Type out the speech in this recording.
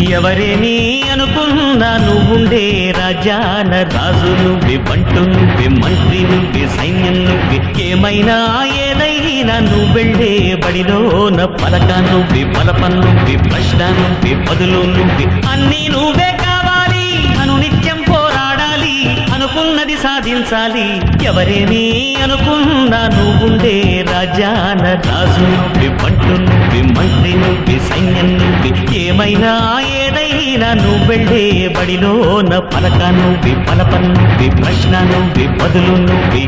ఎవరేని అనుకున్నా నువ్వుండే రాజాన రాజు నువ్వే, బంటు నువ్వే, మంత్రి నువ్వే, సైన్యం నువ్వే, ఏమైనా ఏదైనా నువ్వెళ్ళే బడిలోన పలక నువ్వే, బలపం నువ్వే, ప్రశ్న నువ్వే, బదులు నువ్వే, అన్నీ నువ్వే కావాలి. అనునిత్యం పోరాడాలి, అనుకున్నది సాధించాలి. ఎవరేని అనుకున్నా నువ్వుండే రాజాన రాజు నువ్వే, బంటు నువ్వే, మంత్రి నువ్వే, సైన్యం నువ్వే, ఏమైనా ఏదైనా నువ్వెళ్ళే బడిలోన పలక నువ్వే, బలపం నువ్వే, ప్రశ్న నువ్వే, బదులు నువ్వే.